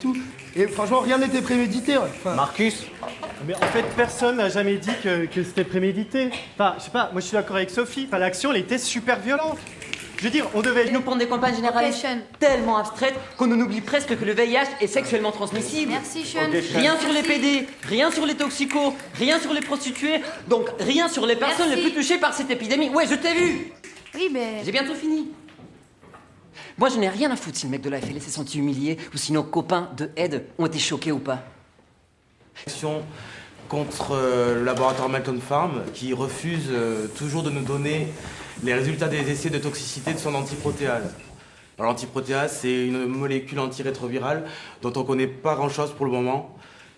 tout. Et franchement, rien n'était prémédité. Ouais. Enfin, Marcus? Mais en fait, personne n'a jamais dit que c'était prémédité. Enfin, je sais pas, moi je suis d'accord avec Sophie. Enfin, l'action, elle était super violente. Je veux dire, on devait... Ils nous prendre des campagnes généralistes tellement abstraites qu'on en oublie presque que le VIH est sexuellement transmissible. Merci, Sean. Rien sur les PD, rien sur les toxicos, rien sur les prostituées, donc rien sur les personnes les plus touchées par cette épidémie. Ouais, je t'ai vu. Oui, mais... J'ai bientôt fini. Moi, je n'ai rien à foutre si le mec de la FLS s'est senti humilié ou si nos copains de Aide ont été choqués ou pas. Action contre le laboratoire Malton Farm qui refuse toujours de nous donner les résultats des essais de toxicité de son antiprotéase. Alors l'antiprotéase, c'est une molécule antirétrovirale dont on connaît pas grand-chose pour le moment.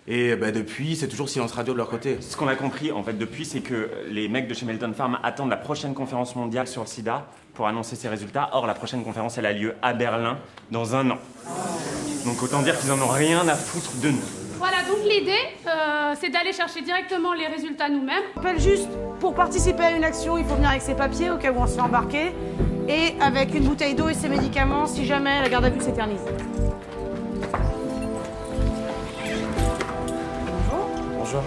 Et depuis, c'est toujours silence radio de leur côté. Ce qu'on a compris, en fait, depuis, c'est que les mecs de chez Melton Farm attendent la prochaine conférence mondiale sur le sida pour annoncer ses résultats. Or, la prochaine conférence, elle a lieu à Berlin dans 1 an. Donc autant dire qu'ils en ont rien à foutre de nous. Voilà, donc l'idée, c'est d'aller chercher directement les résultats nous-mêmes. Je rappelle juste, pour participer à une action, il faut venir avec ses papiers au cas où on se fait embarquer et avec une bouteille d'eau et ses médicaments si jamais la garde à vue s'éternise. Bonjour.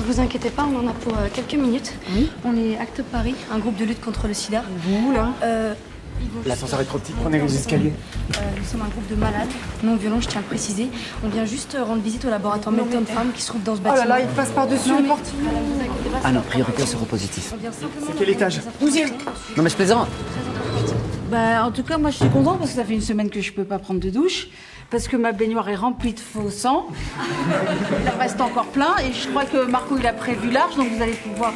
Vous inquiétez pas, on en a pour quelques minutes. Oui. On est Acte Paris, un groupe de lutte contre le sida. Vous, là L'ascenseur est trop petit, prenez les escaliers. Nous sommes un groupe de malades, non violents, je tiens à le préciser. On vient juste rendre visite au laboratoire Melton Farm qui se trouve dans ce Oh bâtiment. là là, il passe par-dessus le portillon. Ah non, priorité séropositif. C'est quel étage? 12e. Non mais je plaisante. Bah, en tout cas, moi, je suis contente parce que ça fait 1 semaine que je peux pas prendre de douche. Parce que ma baignoire est remplie de faux sang. Il en reste encore plein. Et je crois que Marco, il a prévu large. Donc, vous allez pouvoir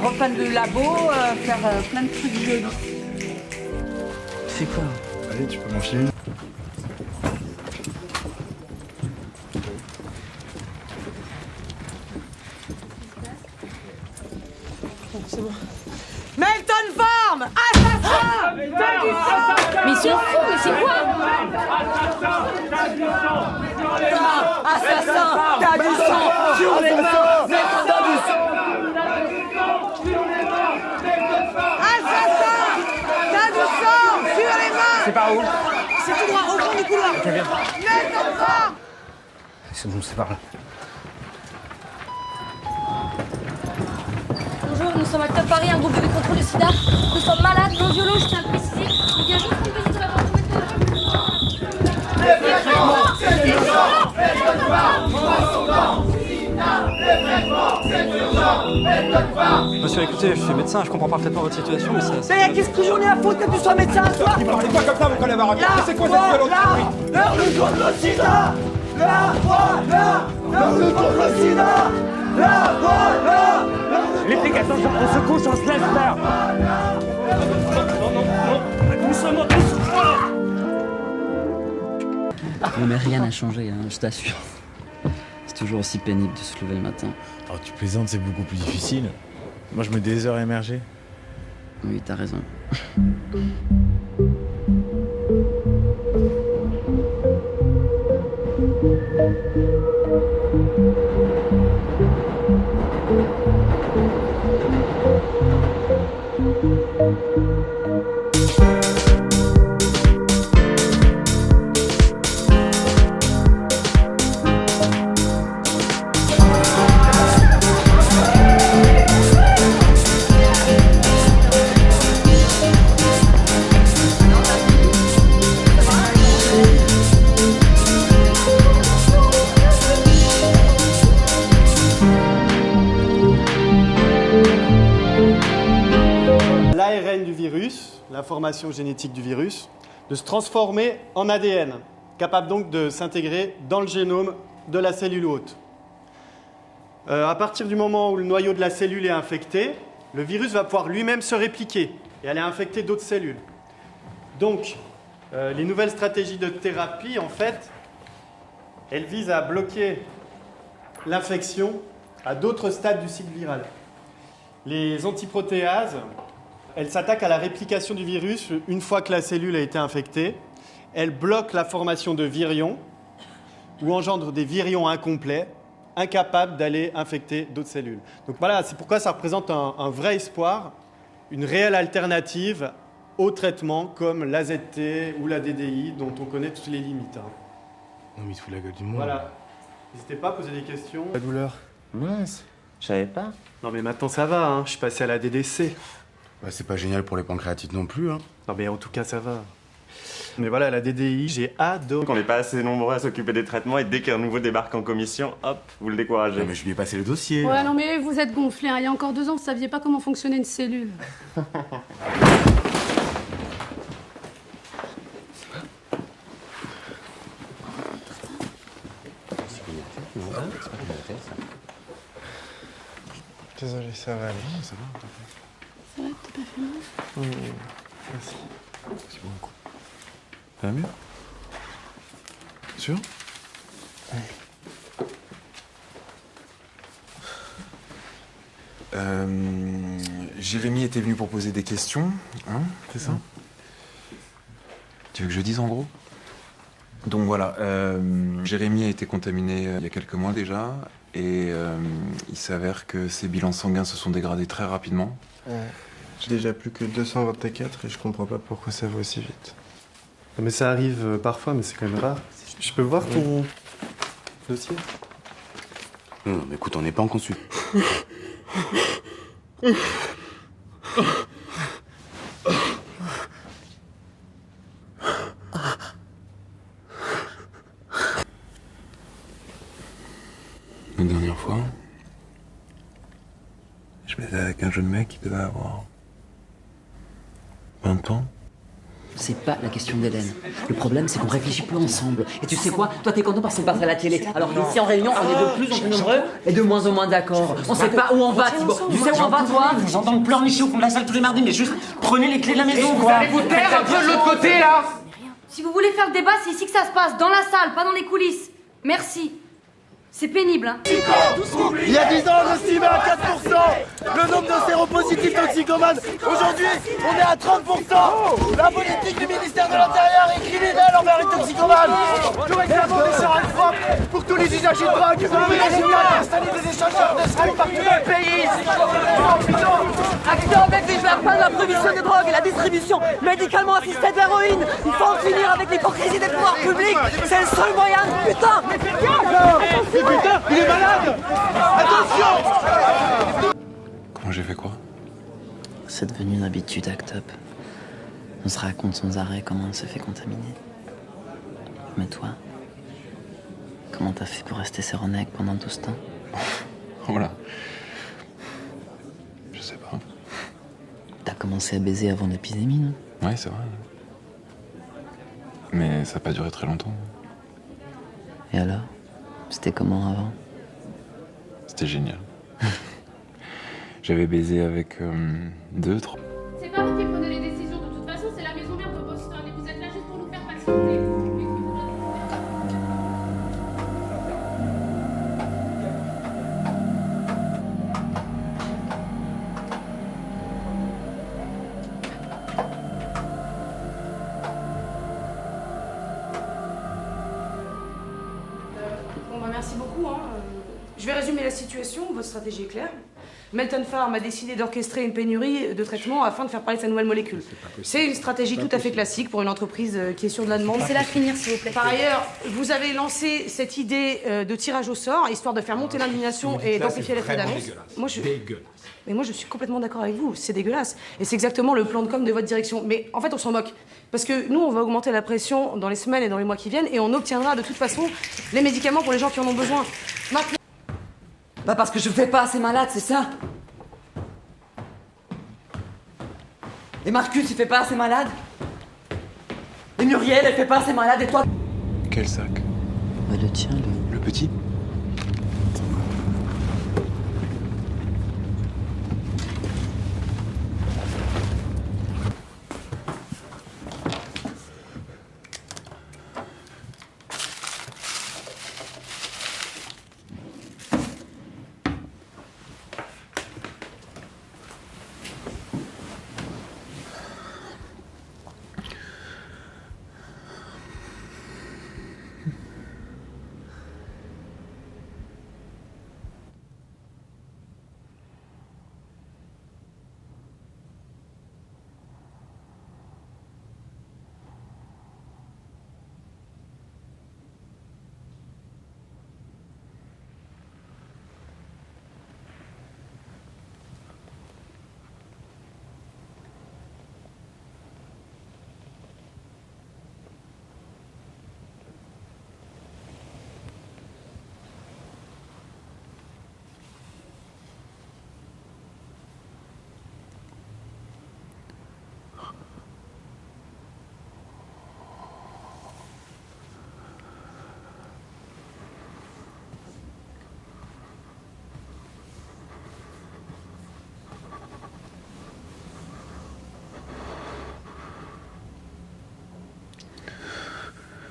repeindre le labo, faire plein de trucs jolis. C'est quoi? allez, tu peux m'enfiler une. Melton Farm! Assassin! Mais ils sont fous, mais c'est quoi? Assassin! T'as du sang sur les mains! T'as du sang! Assassin! T'as du sang sur les mains! C'est par où? C'est tout droit, au fond du couloir! Melton Farm! C'est bon, c'est par là. Bonjour, nous sommes Acte Paris, un groupe de lutte contre le sida. Nous sommes malades, non violents, je tiens à le préciser. On vient juste rendre visite au laboratoire Monsieur, écoutez, je suis médecin, je comprends parfaitement votre situation, mais ça... Qu'est-ce que j'en ai à foutre que tu sois médecin, toi? Ne parlez pas comme ça, mon collaborateur. C'est quoi cette violence? La lutte contre le sida! La lutte contre le sida! L'implication sur le secousse, on se laisse faire. Nous sommes en Non mais rien n'a changé, hein, je t'assure. C'est toujours aussi pénible de se lever le matin. Oh, tu plaisantes, c'est beaucoup plus difficile. Moi, je mets des heures à émerger. Oui, t'as raison. l'ARN du virus, l'information génétique du virus, de se transformer en ADN, capable donc de s'intégrer dans le génome de la cellule hôte. À partir du moment où le noyau de la cellule est infecté, le virus va pouvoir lui-même se répliquer et aller infecter d'autres cellules. Donc, les nouvelles stratégies de thérapie, en fait, elles visent à bloquer l'infection à d'autres stades du cycle viral. Les antiprotéases, elles s'attaquent à la réplication du virus une fois que la cellule a été infectée. Elles bloquent la formation de virions ou engendrent des virions incomplets, incapables d'aller infecter d'autres cellules. Donc voilà, c'est pourquoi ça représente un vrai espoir, une réelle alternative aux traitements comme l'AZT ou la DDI, dont on connaît toutes les limites. Hein. Non, mais il te fout la gueule du monde. Voilà. N'hésitez pas à poser des questions. La douleur. Mince, je savais pas. Non mais maintenant ça va, hein. Je suis passé à la DDC. Bah, c'est pas génial pour les pancréatites non plus, hein. Non mais en tout cas ça va. Mais voilà, la DDI, j'ai adoré. On n'est pas assez nombreux à s'occuper des traitements et dès qu'un nouveau débarque en commission, hop, vous le découragez. Non, mais je lui ai passé le dossier. Ouais, non, mais vous êtes gonflés. Hein. Il y a encore 2 ans, vous saviez pas comment fonctionnait une cellule. Désolé, ça va aller. Ça va, Ça va, t'as pas fait mal? Merci. c'est bon, coup. Ça va mieux? Sûr? Jérémy était venu pour poser des questions, hein, c'est ça? Tu veux que je dise en gros? Donc voilà, Jérémy a été contaminé il y a quelques mois déjà, et il s'avère que ses bilans sanguins se sont dégradés très rapidement. J'ai déjà plus que 224 et je comprends pas pourquoi ça va aussi vite. Mais ça arrive parfois, mais c'est quand même rare. Je peux voir ton dossier? Non, mais écoute, on n'est pas en consul. La dernière fois, je m'étais avec un jeune mec qui devait avoir 20 ans. C'est pas la question d'Hélène. Le problème, c'est qu'on réfléchit plus ensemble. Et tu sais quoi? Toi, t'es content parce qu'on passe à la télé. Alors ici, en réunion, on est de plus en plus nombreux et de moins en moins d'accord. On sait pas où on va, Thibaut. Tu sais où on va, toi? Je vous entends pleurnicher au fond de la salle tous les mardis, mais juste prenez les clés de la maison, Vous quoi. allez vous taire un peu de l'autre côté, là? Si vous voulez faire le débat, c'est ici que ça se passe, dans la salle, pas dans les coulisses. Merci. C'est pénible, hein. Il y a 10 ans, on estimait à 4% le nombre de séropositifs toxicomanes. Aujourd'hui, on est à 30%. La politique du ministère de l'Intérieur est criminelle envers les toxicomanes. Nous réclamons des charges propres pour tous les usagers de drogue. Nous n'imagine pas d'installer des échangeurs de drogue partout dans le pays. Action avec les pas de la prohibition des drogues et la distribution médicalement assistée de l'héroïne. Il faut en finir avec l'hypocrisie des pouvoirs publics. C'est le seul moyen, putain. Putain, il est malade. Attention. Comment j'ai fait quoi? C'est devenu une habitude, Act Up. On se raconte sans arrêt comment on s'est fait contaminer. Mais toi, comment t'as fait pour rester séronèque pendant tout ce temps? Voilà. Je sais pas. T'as commencé à baiser avant l'épidémie, non? Ouais, c'est vrai. Mais ça n'a pas duré très longtemps. Et alors? C'était comment avant? C'était génial. J'avais baisé avec 2, 3. C'est pas vous qui prenez les décisions, de toute façon, c'est la maison mère de Boston. Et vous êtes là juste pour nous faire patienter. Bon bah merci beaucoup. Hein. Je vais résumer la situation, votre stratégie est claire. Melton Pharm a décidé d'orchestrer une pénurie de traitements afin de faire parler de sa nouvelle molécule. C'est une stratégie tout à fait classique pour une entreprise qui est sûre de la demande. Laissez-la finir, s'il vous plaît. Par ailleurs, vous avez lancé cette idée de tirage au sort, histoire de faire monter l'indignation et d'amplifier l'effet d'annonce. Mais moi, je suis complètement d'accord avec vous, c'est dégueulasse. Et c'est exactement le plan de com de votre direction. Mais en fait, on s'en moque. Parce que nous, on va augmenter la pression dans les semaines et dans les mois qui viennent, et on obtiendra de toute façon les médicaments pour les gens qui en ont besoin. Maintenant... Bah parce que je fais pas assez malade, c'est ça? Et Marcus, il fait pas assez malade? Et Muriel, elle fait pas assez malade, et toi? Quel sac? Bah le tien, Le petit?